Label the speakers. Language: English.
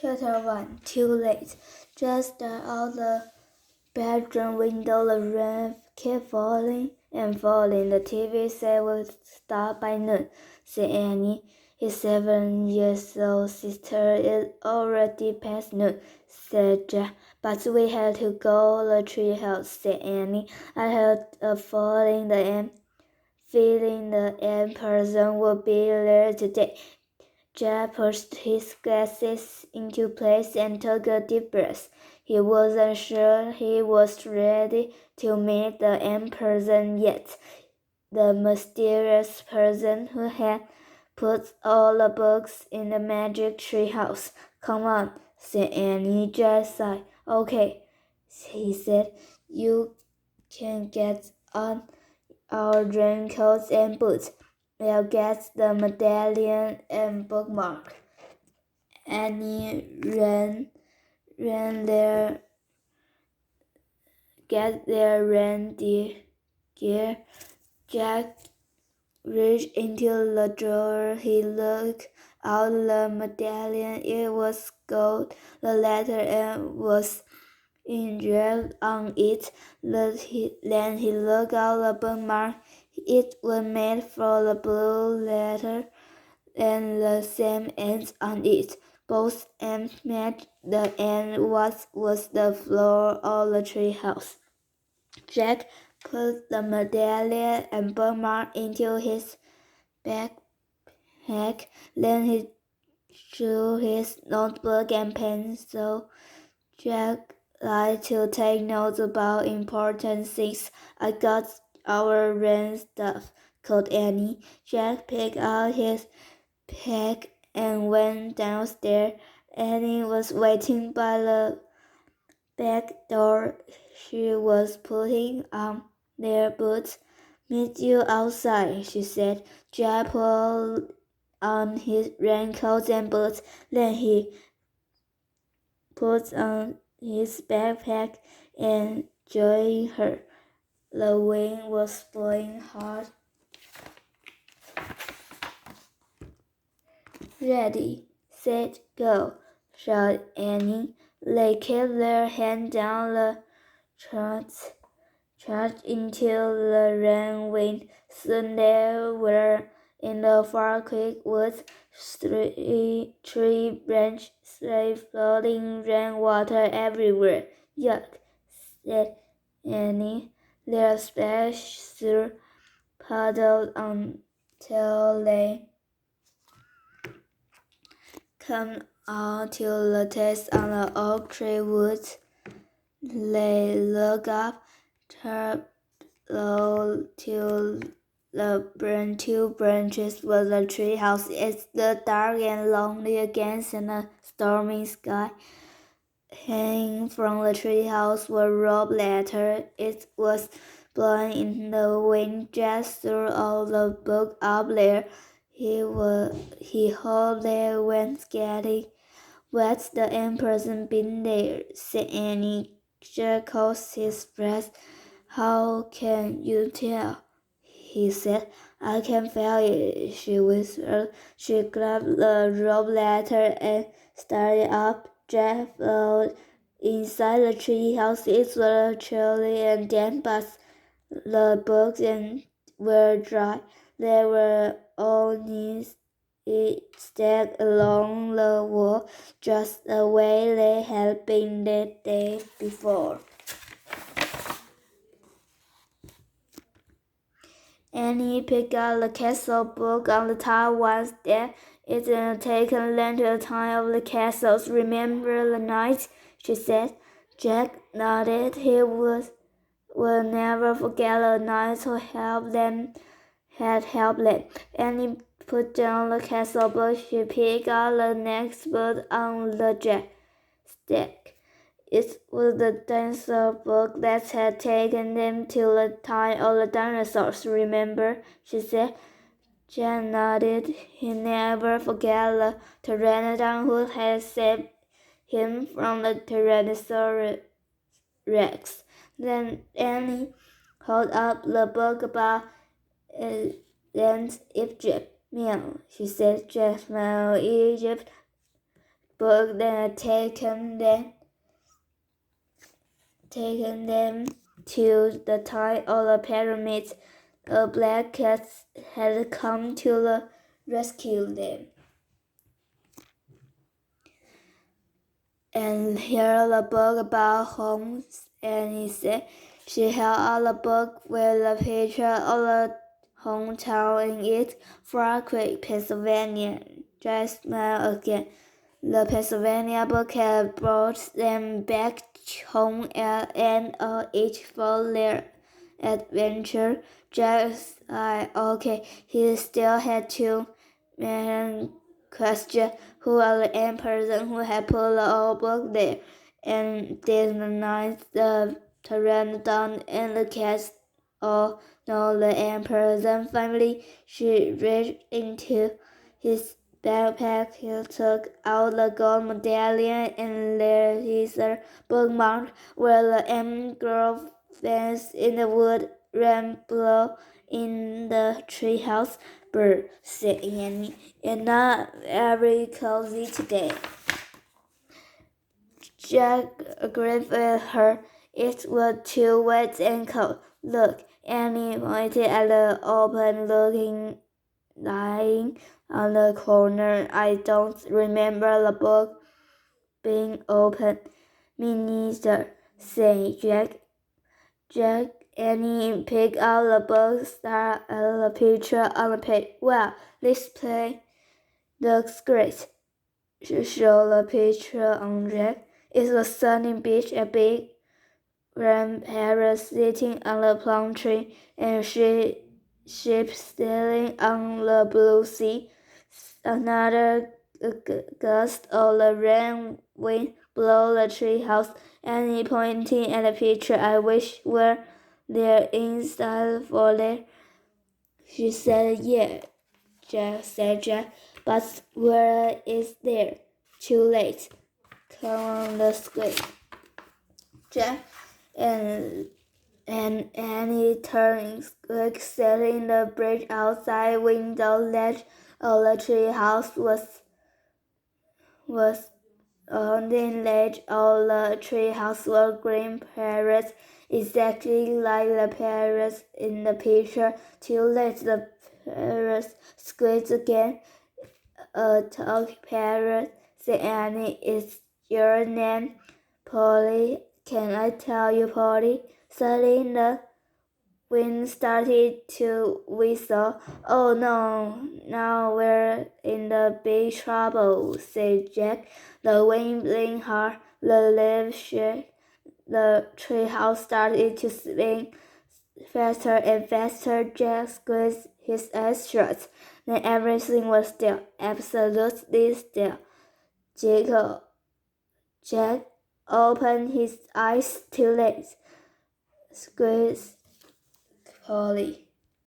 Speaker 1: Chapter 1. Too late. Just out the bedroom window, the rain kept falling and falling. The TV set would start by noon, said Annie. His 7-year-old sister is already past noon, said Jack. But we had to go to the treehouse, said Annie. I had a feeling the end person would be there today. Jack pushed his glasses into place and took a deep breath. He wasn't sure he was ready to meet the end person yet. The mysterious person who had put all the books in the magic treehouse. Come on, said Annie. Jack sighed. Okay, he said. You can get on our raincoats and boots. We'll get the medallion and bookmark. Annie ran there, get their reindeer gear. Jack reached into the drawer. He looked out the medallion. It was gold. The letter was engraved on it. Then he looked out the bookmark. It was made for the blue letter and the same ends on it. Both ends matched the end was the floor of the treehouse. Jack put the medallion and bookmark into his backpack. Then he drew his notebook and pencil. Jack liked to take notes about important things. I got our rain stuff, called Annie. Jack picked out his pack and went downstairs. Annie was waiting by the back door. She was putting on their boots. Meet you outside, she said. Jack pulled on his raincoat and boots. Then he put on his backpack and joined her. The wind was blowing hard. Ready, set, go, shouted Annie. They kept their hand down the charged until the rain wind. Soon they were in the far creek woods. Tree branches floating rainwater everywhere. Yuck, said Annie. Their splash puddled until they come out to the test on the oak tree woods. They look up, turn low till the two branches were the treehouse. It stood dark and lonely against a stormy sky. Hanging from the treehouse were rope letters. It was blowing in the wind. Just threw all the book up there. He hoped they weren't getting wet. The end person been there, said Annie. Jack caught his breath. How can you tell? He said. I can feel it, she whispered. She grabbed the rope ladder and started up. Jack flowed inside the treehouse. It was chilly and damp, but the books were dry. They were all neat, stacked along the wall, just the way they had been the day before. Annie picked up the castle book on the top one step. It had taken length to the time of the castles. Remember the night, she said. Jack nodded. He will never forget the night who had helped them. Annie put down the castle book. She picked up the next book on the stack. It was the dinosaur book that had taken them to the time of the dinosaurs, remember? She said. Jack nodded. He never forgot the pteranodon who had saved him from the Tyrannosaurus Rex. Then Annie held up the book about ancient Egypt. Meow, she said. Jack smiled. Egypt book, then taken them to the top of the pyramids. The black cats had come to rescue them. And here the book about home, and he said she held out the book with a picture of the hometown in it, Far Creek, Pennsylvania. Just smiled again. The Pennsylvania book had brought them back home at the end of each for their adventure. Jack's like, okay, he still had to question who are the end person who had put the old book there, and denied the pteranodon and the cats all know the end person. Finally, she reached into his backpack. He took out the gold medallion, and there is a bookmark where the mangrove fence in the wood ran below in the treehouse. Bird, said Annie, and not very cozy today. Jack agreed with her. It was too wet and cold. Look, Annie pointed at the open looking lying on the corner. I don't remember the book being open. Me neither, said Jack. Annie picked out the book, stared at the picture on the page. Wow, this place looks great. She showed the picture on Jack. It's a sunny beach, a big grandparent sitting on the plum tree, and ships sailing on the blue sea. Another gust of the rain wind blew the treehouse. Annie pointing at the picture. I wish were there inside for there. She said, yeah, said Jack, but where is there? Too late. Come on, let's go. Jack and Annie turned quick, setting the bridge outside window ledge of the treehouse was on the ledge of the treehouse were green parrots, exactly like the parrots in the picture. Too late, the parrots squeaked again. A talk parrot, said Annie. It's your name, Polly. Can I tell you, Polly? Suddenly the wind started to whistle. Oh no, now we're in the big trouble, said Jack. The wind blew hard, the leaves shook, the treehouse started to swing faster and faster. Jack squeezed his eyes shut. Then everything was still, absolutely still. Jack opened his eyes too late. Squeezed Polly.